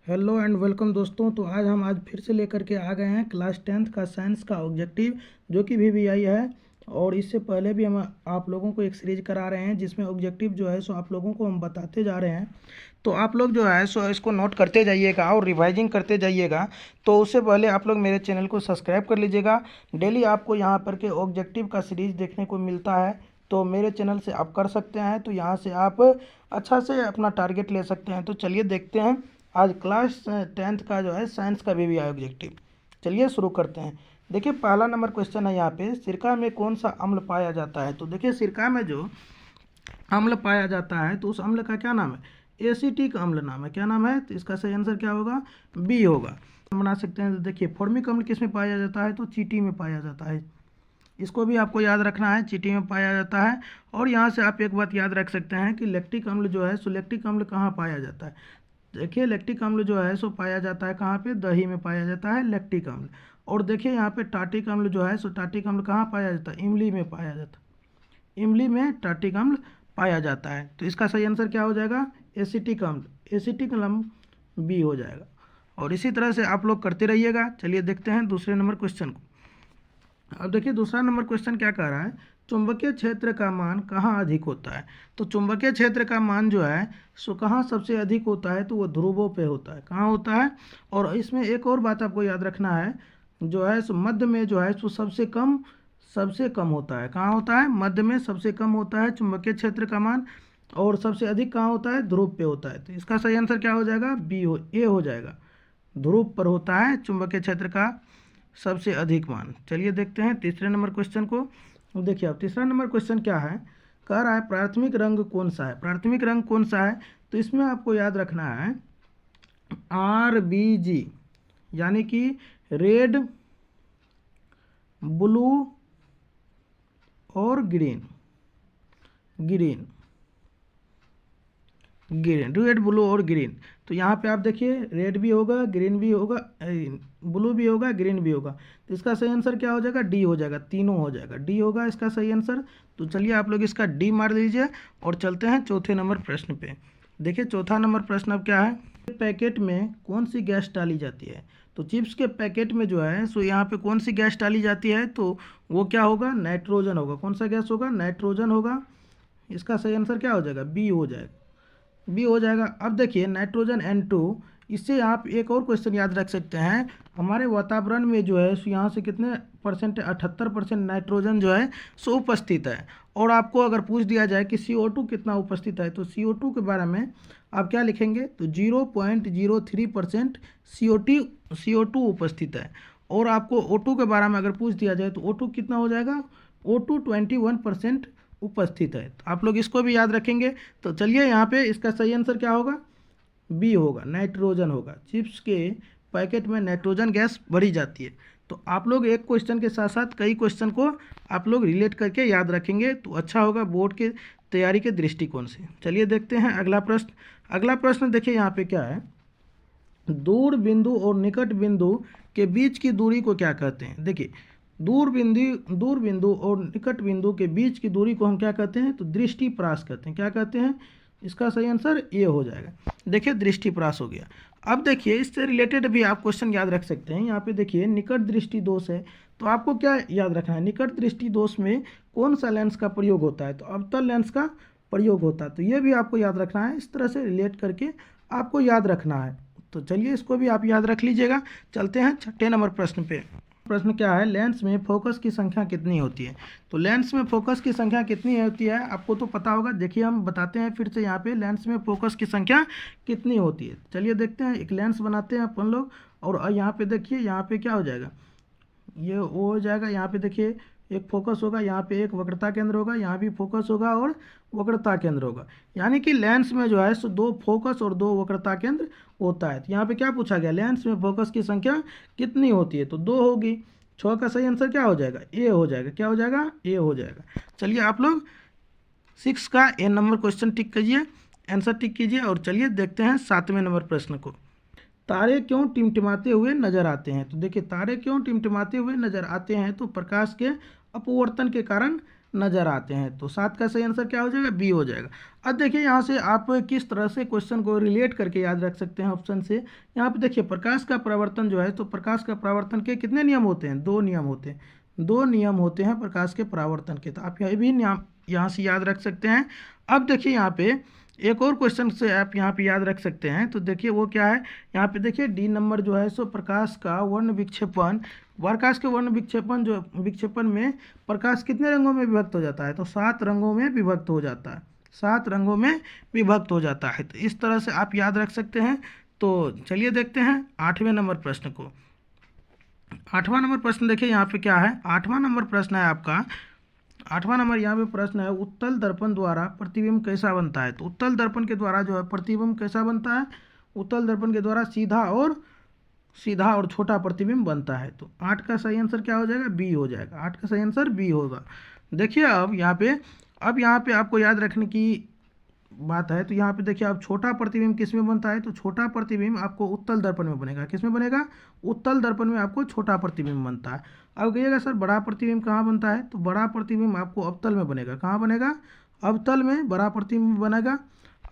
Hello and welcome दोस्तों। तो आज फिर से लेकर के आ गए हैं क्लास 10th का साइंस का ऑब्जेक्टिव जो कि VVI है। और इससे पहले भी हम आप लोगों को एक सीरीज करा रहे हैं जिसमें ऑब्जेक्टिव जो है सो आप लोगों को हम बताते जा रहे हैं। तो आप लोग जो है सो इसको नोट करते जाइएगा और रिवाइजिंग करते जाइएगा। तो उससे पहले आप लोग मेरे चैनल को सब्सक्राइब कर लीजिएगा। डेली आपको यहाँ पर के ऑब्जेक्टिव का सीरीज देखने को मिलता है, तो मेरे चैनल से आप कर सकते हैं। तो यहाँ से आप अच्छा से अपना टारगेट ले सकते हैं। तो चलिए देखते हैं आज क्लास 10th का जो है साइंस का VVI ऑब्जेक्टिव। चलिए शुरू करते हैं। देखिए पहला नंबर क्वेश्चन है यहाँ पे, सिरका में कौन सा अम्ल पाया जाता है। तो देखिए सिरका में जो अम्ल पाया जाता है तो उस अम्ल का क्या नाम है, एसिटिक अम्ल नाम है। क्या नाम है, तो इसका सही आंसर क्या होगा, बी होगा। बना सकते हैं। तो देखिए फॉर्मिक अम्ल किस में पाया जाता है, तो चींटी में पाया जाता है। इसको भी आपको याद रखना है, चींटी में पाया जाता है। और यहाँ से आप एक बात याद रख सकते हैं कि लैक्टिक अम्ल जो है सो लैक्टिक अम्ल कहाँ पाया जाता है। देखिए लैक्टिक अम्ल जो है सो पाया जाता है कहाँ पे, दही में पाया जाता है लैक्टिक अम्ल। और देखिए यहाँ पे टार्टिक अम्ल जो है सो टार्टिक अम्ल कहाँ पाया जाता है, इमली में पाया जाता है। इमली में टार्टिक अम्ल पाया जाता है। तो इसका सही आंसर क्या हो जाएगा, एसिटिक अम्ल। एसिटिक अम्ल बी हो जाएगा। और इसी तरह से आप लोग करते रहिएगा। चलिए देखते हैं दूसरे नंबर क्वेश्चन को। अब देखिए दूसरा नंबर क्वेश्चन क्या कह रहा है, चुंबकीय क्षेत्र का मान कहाँ अधिक होता है। तो चुंबकीय क्षेत्र का मान जो है सो कहाँ सबसे अधिक होता है, तो वो ध्रुवों पे होता है। कहाँ होता है, और इसमें एक और बात आपको याद रखना है, जो है सो मध्य में जो है सो सबसे कम होता है। कहाँ होता है, मध्य में सबसे कम होता है चुंबकीय क्षेत्र का मान। और सबसे अधिक कहाँ होता है, ध्रुव पे होता है। तो इसका सही आंसर क्या हो जाएगा, ए हो जाएगा। ध्रुव पर होता है चुंबकीय क्षेत्र का सबसे अधिक मान। चलिए देखते हैं तीसरे नंबर क्वेश्चन को। देखिए अब तीसरा नंबर क्वेश्चन क्या है, कह रहा है प्राथमिक रंग कौन सा है। प्राथमिक रंग कौन सा है, तो इसमें आपको याद रखना है RBG, यानी कि रेड, ब्लू और green. Green green, red blue और ग्रीन। तो यहाँ पे आप देखिए रेड भी होगा, ग्रीन भी होगा, ब्लू भी होगा, ग्रीन भी होगा। तो इसका सही आंसर क्या हो जाएगा, डी हो जाएगा। तीनों हो जाएगा, डी होगा इसका सही आंसर। तो चलिए आप लोग इसका डी मार दीजिए और चलते हैं चौथे नंबर प्रश्न पे। देखिए चौथा नंबर प्रश्न अब क्या है, पैकेट में कौन सी गैस डाली जाती है। तो चिप्स के पैकेट में जो है सो यहाँ पे कौन सी गैस डाली जाती है, तो वो क्या होगा, नाइट्रोजन होगा। कौन सा गैस होगा, नाइट्रोजन होगा। इसका सही आंसर क्या हो जाएगा, बी हो जाएगा। बी हो जाएगा। अब देखिए नाइट्रोजन N2, इससे आप एक और क्वेश्चन याद रख सकते हैं। हमारे वातावरण में जो है सो यहाँ से कितने परसेंट, 78% नाइट्रोजन जो है सो उपस्थित है। और आपको अगर पूछ दिया जाए कि CO2 कितना उपस्थित है, तो CO2 के बारे में आप क्या लिखेंगे, तो 0.03% CO2 उपस्थित है। और आपको O2 के बारे में अगर पूछ दिया जाए तो O2 कितना हो जाएगा, O2 21% उपस्थित है। तो आप लोग इसको भी याद रखेंगे। तो चलिए यहाँ पे इसका सही आंसर क्या होगा, बी होगा, नाइट्रोजन होगा। चिप्स के पैकेट में नाइट्रोजन गैस भरी जाती है। तो आप लोग एक क्वेश्चन के साथ साथ कई क्वेश्चन को आप लोग रिलेट करके याद रखेंगे तो अच्छा होगा बोर्ड के तैयारी के दृष्टिकोण से। चलिए देखते हैं अगला प्रश्न। अगला प्रश्न देखिए यहाँ पे क्या है, दूर बिंदु और निकट बिंदु के बीच की दूरी को क्या कहते हैं। देखिए दूर बिंदु और निकट बिंदु के बीच की दूरी को हम क्या कहते हैं, तो दृष्टिप्रास कहते हैं। क्या कहते हैं, इसका सही आंसर ए हो जाएगा। देखिए दृष्टिप्रास हो गया। अब देखिए इससे रिलेटेड भी आप क्वेश्चन याद रख सकते हैं। यहाँ पे देखिए निकट दृष्टि दोष है, तो आपको क्या याद रखना है, निकट दृष्टि दोष में कौन सा लेंस का प्रयोग होता है, तो अवतल लेंस का प्रयोग होता है। तो ये भी आपको याद रखना है, इस तरह से रिलेट करके आपको याद रखना है। तो चलिए इसको भी आप याद रख लीजिएगा। चलते हैं छठे नंबर प्रश्न पे। प्रश्न क्या है, लेंस में फोकस की संख्या कितनी होती है। तो लेंस में फोकस की संख्या कितनी होती है, आपको तो पता होगा। देखिए हम बताते हैं फिर से यहाँ पे, लेंस में फोकस की संख्या कितनी होती है। चलिए देखते हैं, एक लेंस बनाते हैं अपन लोग। और यहाँ पे देखिए यहाँ पे क्या हो जाएगा, ये वो हो जाएगा। यहाँ पे देखिए एक फोकस होगा, यहाँ पे एक वक्रता केंद्र होगा, यहाँ भी फोकस होगा और वक्रता केंद्र होगा। यानी कि लेंस में जो है सो 2 फोकस और 2 वक्रता केंद्र होता है। तो यहाँ पे क्या पूछा गया, लेंस में फोकस की संख्या कितनी होती है, तो 2 होगी। 6 का सही आंसर क्या हो जाएगा, ए हो जाएगा। क्या हो जाएगा, ए हो जाएगा। चलिए आप लोग 6 का ए नंबर क्वेश्चन टिक कीजिए, आंसर टिक कीजिए। और चलिए देखते हैं 7वें नंबर प्रश्न को। तारे क्यों टिमटिमाते हुए नजर आते हैं। तो देखिए तारे क्यों टिमटिमाते हुए नजर आते हैं, तो प्रकाश के अपवर्तन के कारण नजर आते हैं। तो 7 का सही आंसर क्या हो जाएगा? बी हो जाएगा। अब देखिए यहाँ से आप किस तरह से क्वेश्चन को रिलेट करके याद रख सकते हैं ऑप्शन से। यहाँ पे देखिए प्रकाश का परावर्तन जो है, तो प्रकाश का परावर्तन के कितने नियम होते हैं? 2 नियम होते हैं। 2 नियम होते हैं प्रकाश के परावर्तन के, तो आप यह भी नियम यहाँ से याद रख सकते हैं। अब देखिए यहाँ पे एक और क्वेश्चन से आप यहाँ पे याद रख सकते हैं। तो देखिए वो क्या है, यहाँ पे देखिए डी नंबर जो है, सो प्रकाश का वर्ण विक्षेपण, प्रकाश के वर्ण विक्षेपण जो विक्षेपण में प्रकाश कितने रंगों में विभक्त हो जाता है? तो 7 रंगों में विभक्त हो जाता है। 7 रंगों में विभक्त हो जाता है। तो इस तरह से आप याद रख सकते हैं। तो चलिए देखते हैं 8वें नंबर प्रश्न को। 8वां नंबर प्रश्न देखिए यहाँ पे क्या है। 8वां नंबर प्रश्न है आपका, 8वां नंबर यहाँ पे प्रश्न है, उत्तल दर्पण द्वारा प्रतिबिंब कैसा बनता है? तो उत्तल दर्पण के द्वारा जो है प्रतिबिंब कैसा बनता है? उत्तल दर्पण के द्वारा सीधा और छोटा प्रतिबिंब बनता है। तो 8 का सही आंसर क्या हो जाएगा? बी हो जाएगा। 8 का सही आंसर बी होगा। देखिए अब यहाँ पे आपको याद रखने की बात है। तो यहाँ पे देखिए अब छोटा प्रतिबिंब किस में बनता है? तो छोटा प्रतिबिंब आपको उत्तल दर्पण में बनेगा। किस में बनेगा? उत्तल दर्पण में आपको छोटा प्रतिबिंब बनता है। अब कहिएगा सर बड़ा प्रतिबिंब कहाँ बनता है? तो बड़ा प्रतिबिंब आपको अवतल में बनेगा। कहाँ बनेगा? अवतल में बड़ा प्रतिबिंब बनेगा।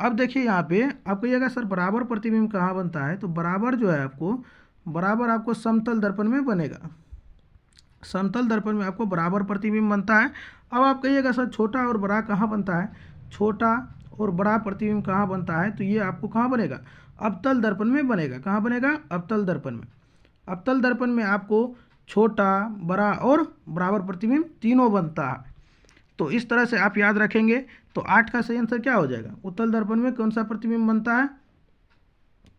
अब देखिए यहाँ पे आप कहिएगा सर बराबर प्रतिबिंब कहाँ बनता है? तो बराबर जो है बराबर आपको समतल दर्पण में बनेगा। समतल दर्पण में आपको बराबर प्रतिबिंब बनता है। अब आप कहिएगा सर छोटा और बड़ा कहाँ बनता है? छोटा और बड़ा प्रतिबिंब कहाँ बनता है? तो ये आपको कहाँ बनेगा? अवतल दर्पण में बनेगा। कहाँ बनेगा? अवतल दर्पण में। अवतल दर्पण में आपको छोटा, बड़ा और बराबर प्रतिबिंब तीनों बनता है। तो इस तरह से आप याद रखेंगे। तो 8 का सही आंसर क्या हो जाएगा? उत्तल दर्पण में कौन सा प्रतिबिंब बनता है?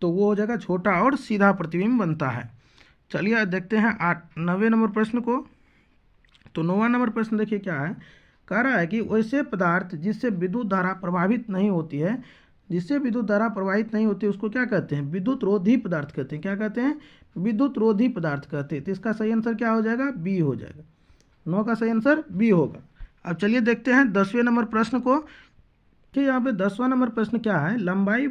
तो वो हो जाएगा छोटा और सीधा प्रतिबिंब बनता है। चलिए देखते हैं 9वें नंबर प्रश्न को। तो 9वां नंबर प्रश्न देखिए क्या है, कह रहा है कि वैसे पदार्थ जिससे विद्युत धारा प्रभावित नहीं होती है, जिससे विद्युत धारा प्रवाहित नहीं होती उसको क्या कहते हैं? विद्युत रोधी पदार्थ कहते हैं। क्या कहते हैं? विद्युत रोधी पदार्थ कहते हैं। तो इसका सही आंसर क्या हो जाएगा? बी हो जाएगा। 9 का सही आंसर बी होगा। अब चलिए देखते हैं 10वें नंबर प्रश्न को कि यहाँ पे 10वां नंबर प्रश्न क्या है, लंबाई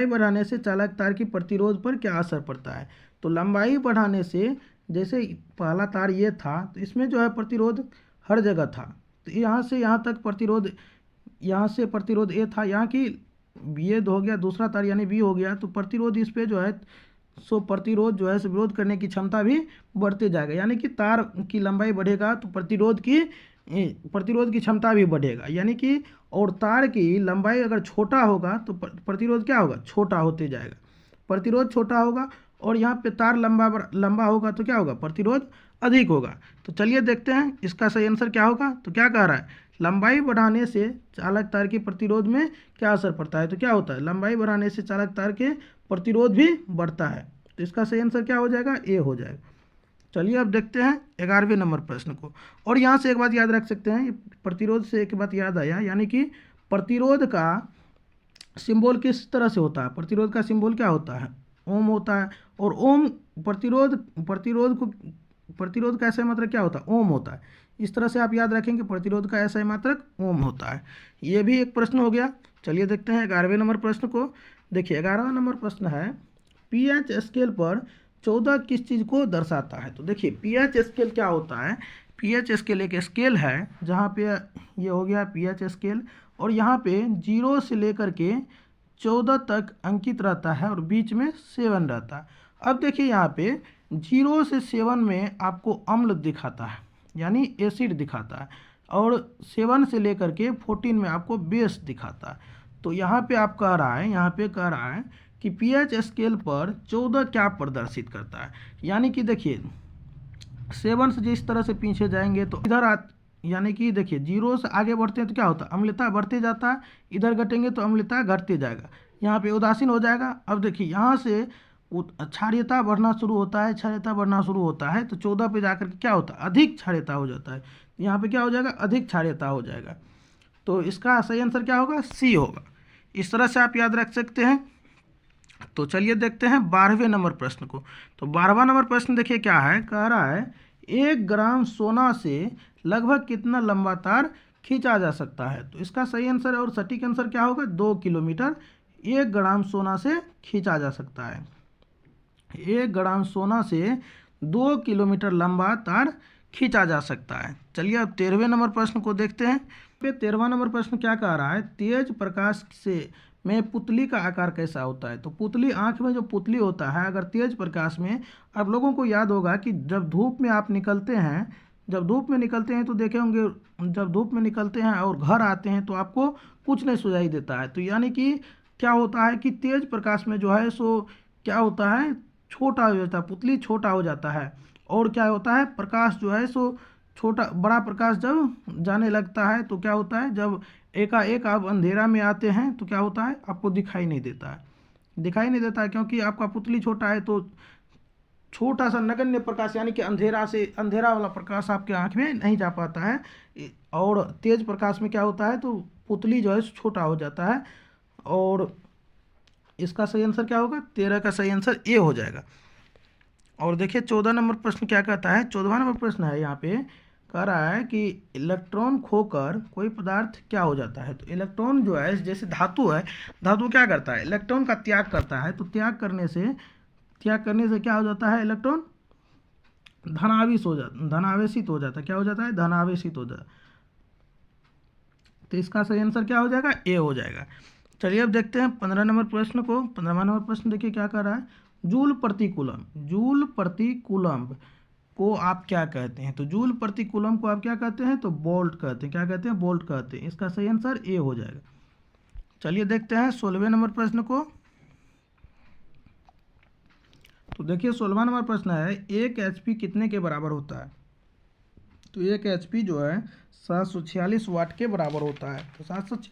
बढ़ाने से चालक तार की प्रतिरोध पर क्या असर पड़ता है? तो लंबाई बढ़ाने से, जैसे पहला तार ये था तो इसमें जो है प्रतिरोध हर जगह था। तो यहाँ से यहाँ तक प्रतिरोध, यहाँ से प्रतिरोध ए था, यहाँ की ये हो गया दूसरा तार यानी बी हो गया। तो प्रतिरोध इस पे जो है, सो प्रतिरोध जो है विरोध करने की क्षमता भी बढ़ते जाएगा। यानी कि तार की लंबाई बढ़ेगा तो प्रतिरोध की क्षमता भी बढ़ेगा। यानी कि और तार की लंबाई अगर छोटा होगा तो प्रतिरोध क्या होगा? छोटा होते जाएगा। प्रतिरोध छोटा होगा और यहाँ पे तार लंबा होगा तो क्या होगा? प्रतिरोध अधिक होगा। तो चलिए देखते हैं इसका सही आंसर क्या होगा। तो क्या कह रहा है? लंबाई बढ़ाने से चालक तार के प्रतिरोध में क्या असर पड़ता है? तो क्या होता है? लंबाई बढ़ाने से चालक तार के प्रतिरोध भी बढ़ता है। तो इसका सही आंसर क्या हो जाएगा? ए हो जाएगा। चलिए अब देखते हैं 11वें नंबर प्रश्न को। और यहाँ से एक बात याद रख सकते हैं, प्रतिरोध से एक बात याद आया, यानी कि प्रतिरोध का सिंबल किस तरह से होता है? प्रतिरोध का सिंबल क्या होता है? ओम होता है। और ओम प्रतिरोध का ऐसा मात्रक क्या होता है? ओम होता है। इस तरह से आप याद रखेंगे प्रतिरोध का ऐसा मात्रक ओम होता है। ये भी एक प्रश्न हो गया। चलिए देखते हैं 11वें नंबर प्रश्न को। देखिए 11वां नंबर प्रश्न है, पीएच स्केल पर 14 किस चीज़ को दर्शाता है? तो देखिए पीएच स्केल क्या होता है? पीएच स्केल एक स्केल है जहाँ पे ये हो गया पीएच स्केल, और यहाँ पे 0 से लेकर के 14 तक अंकित रहता है और बीच में 7 रहता है। अब देखिए यहाँ पे 0 से 7 में आपको अम्ल दिखाता है, यानी एसिड दिखाता है, और 7 से लेकर के 14 में आपको बेस दिखाता है। तो यहाँ पे आप कह रहा है कि पीएच स्केल पर 14 क्या प्रदर्शित करता है? यानी कि देखिए 7 से जिस तरह से पीछे जाएंगे तो यानी कि देखिए 0 से आगे बढ़ते हैं तो क्या होता है? अम्लता बढ़ते जाता है। इधर घटेंगे तो अम्लता घटते जाएगा। यहाँ पे उदासीन हो जाएगा। अब देखिए यहाँ से क्षारीयता बढ़ना शुरू होता है। तो 14 पे जाकर के क्या होता है? अधिक क्षारीयता हो जाता है। यहाँ पे क्या हो जाएगा? अधिक क्षारीयता हो जाएगा। तो इसका सही आंसर क्या होगा? सी होगा। इस तरह से आप याद रख सकते हैं। तो चलिए देखते हैं 12वें नंबर प्रश्न को। तो 12वां नंबर प्रश्न देखिए क्या है, कह रहा है 1 ग्राम सोना से लगभग कितना लंबा तार खींचा जा सकता है? तो इसका सही आंसर और सटीक आंसर क्या होगा? 2 किलोमीटर 1 ग्राम सोना से खींचा जा सकता है। 1 ग्राम सोना से 2 किलोमीटर लंबा तार खींचा जा सकता है। चलिए अब 13वें नंबर प्रश्न को देखते हैं। पे 13वां नंबर प्रश्न क्या कह रहा है, तेज प्रकाश से में पुतली का आकार कैसा होता है। तो पुतली, आँख में जो पुतली होता है, अगर तेज प्रकाश में, आप लोगों को याद होगा कि जब धूप में आप निकलते हैं, जब धूप में निकलते हैं तो देखे होंगे, जब धूप में निकलते हैं और घर आते हैं तो आपको कुछ नहीं सुझाई देता है। तो यानी कि क्या होता है कि तेज प्रकाश में जो है सो क्या होता है, छोटा हो जाता है, पुतली छोटा हो जाता है। और क्या होता है, प्रकाश जो है सो छोटा, बड़ा प्रकाश जब जाने लगता है तो क्या होता है, जब एकाएक आप अंधेरा में आते हैं तो क्या होता है, आपको दिखाई नहीं देता है, दिखाई नहीं देता है, क्योंकि आपका पुतली छोटा है। तो छोटा सा नगण्य प्रकाश, यानी कि अंधेरा से, अंधेरा वाला प्रकाश आपके आँख में नहीं जा पाता है। और तेज प्रकाश में क्या होता है, तो पुतली जो है छोटा हो जाता है। और इसका सही आंसर क्या होगा, 13 का सही आंसर ए हो जाएगा। और देखिए 14 नंबर प्रश्न क्या कहता है। 14वां नंबर प्रश्न है, यहाँ पे कह रहा है कि इलेक्ट्रॉन खोकर कोई पदार्थ क्या हो जाता है। तो इलेक्ट्रॉन जो है, जैसे धातु है, धातु क्या करता है, इलेक्ट्रॉन का त्याग करता है। तो त्याग करने से क्या हो जाता है, इलेक्ट्रॉन धनावेशित हो जाता है। क्या हो जाता है, धनावेशित हो जाता है। तो इसका सही आंसर क्या हो जाएगा, ए हो जाएगा। चलिए अब देखते हैं 15 नंबर प्रश्न को। 15वां नंबर प्रश्न देखिए क्या कर रहा है, जूल प्रति कूलम, जूल प्रति कूलम को आप क्या कहते हैं। तो जूल प्रति कूलम को आप क्या कहते हैं, तो वोल्ट कहते हैं। क्या कहते हैं, वोल्ट कहते हैं। इसका सही आंसर ए हो जाएगा। चलिए देखते हैं 16वें नंबर प्रश्न को। तो देखिए 16वां नंबर प्रश्न है, 1 HP कितने के बराबर होता है। तो 1 HP जो है 746 वाट के बराबर होता है। तो 700,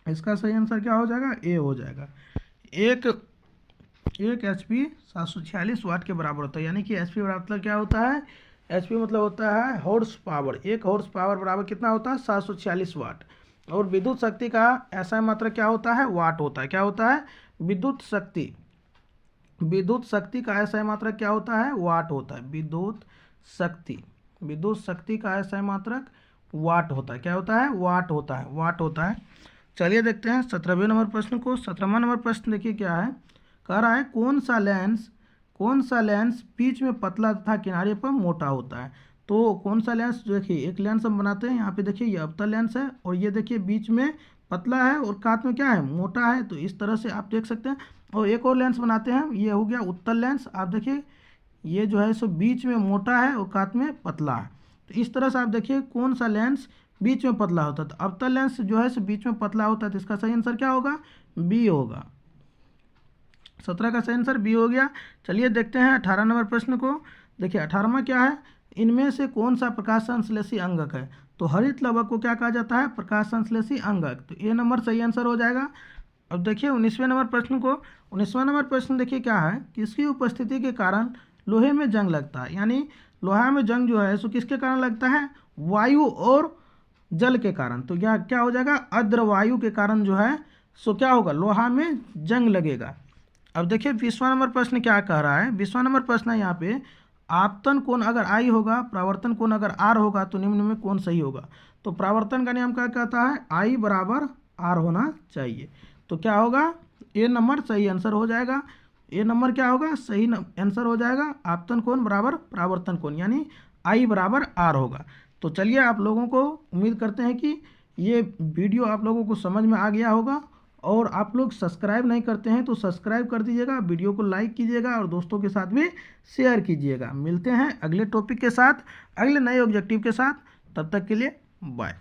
इसका सही आंसर क्या हो जाएगा, ए हो जाएगा। एक HP 746 वाट के बराबर होता है। यानी कि HP बराबर मतलब क्या होता है, HP मतलब होता है हॉर्स पावर। 1 हॉर्स पावर बराबर कितना होता है, 746 वाट। और विद्युत शक्ति का ऐसा मात्रक क्या होता है, वाट होता है। क्या होता है, विद्युत शक्ति, विद्युत शक्ति का ऐसा मात्रक क्या होता है, वाट होता है। विद्युत शक्ति का ऐसा मात्रक वाट होता है। क्या होता है, वाट होता है, वाट होता है। चलिए देखते हैं 17वें नंबर प्रश्न को। 17वां नंबर प्रश्न देखिए क्या है, कह रहा है कौन सा लेंस बीच में पतला तथा किनारे पर मोटा होता है। तो कौन सा लेंस, देखिए एक लेंस हम बनाते हैं, यहाँ पे देखिए ये अवतल लेंस है, और ये देखिए बीच में पतला है और कात में क्या है, मोटा है। तो इस तरह से आप देख सकते हैं। और एक और लेंस बनाते हैं, ये हो गया उत्तल लेंस। आप देखिए ये जो है सो बीच में मोटा है और कात में पतला है। तो इस तरह से आप देखिए कौन सा लेंस बीच में पतला होता है। तो अवतल लेंस जो है सो बीच में पतला होता है। तो इसका सही आंसर क्या होगा, बी होगा। 17 का सही आंसर बी हो गया। चलिए देखते हैं 18 नंबर प्रश्न को। देखिए 18वां क्या है, इनमें से कौन सा प्रकाश संश्लेषी अंगक है। तो हरित लवक को क्या कहा जाता है, प्रकाश संश्लेषी अंगक। तो ए नंबर सही आंसर हो जाएगा। अब देखिए 19वें नंबर प्रश्न को। 19वां नंबर प्रश्न देखिए क्या है, किसकी उपस्थिति के कारण लोहे में जंग लगता है। यानी लोहा में जंग जो है सो किसके कारण लगता है, वायु और जल के कारण। तो क्या हो जाएगा, आर्द्र वायु के कारण जो है सो क्या होगा, लोहा में जंग लगेगा। अब देखिए 20वां नंबर प्रश्न क्या कह रहा है। 20वां नंबर प्रश्न है यहाँ पे, आपतन कोण अगर आई होगा, परावर्तन कोण अगर आर होगा, तो निम्न में कौन सही होगा। तो परावर्तन का नियम क्या कहता है, आई बराबर आर होना चाहिए। तो क्या होगा, ए नंबर सही आंसर हो जाएगा। ए नंबर क्या होगा, सही आंसर हो जाएगा। आपतन कोण बराबर परावर्तन कोण, यानी आई बराबर आर होगा। तो चलिए आप लोगों को उम्मीद करते हैं कि ये वीडियो आप लोगों को समझ में आ गया होगा। और आप लोग सब्सक्राइब नहीं करते हैं तो सब्सक्राइब कर दीजिएगा, वीडियो को लाइक कीजिएगा और दोस्तों के साथ भी शेयर कीजिएगा। मिलते हैं अगले टॉपिक के साथ, अगले नए ऑब्जेक्टिव के साथ। तब तक के लिए बाय।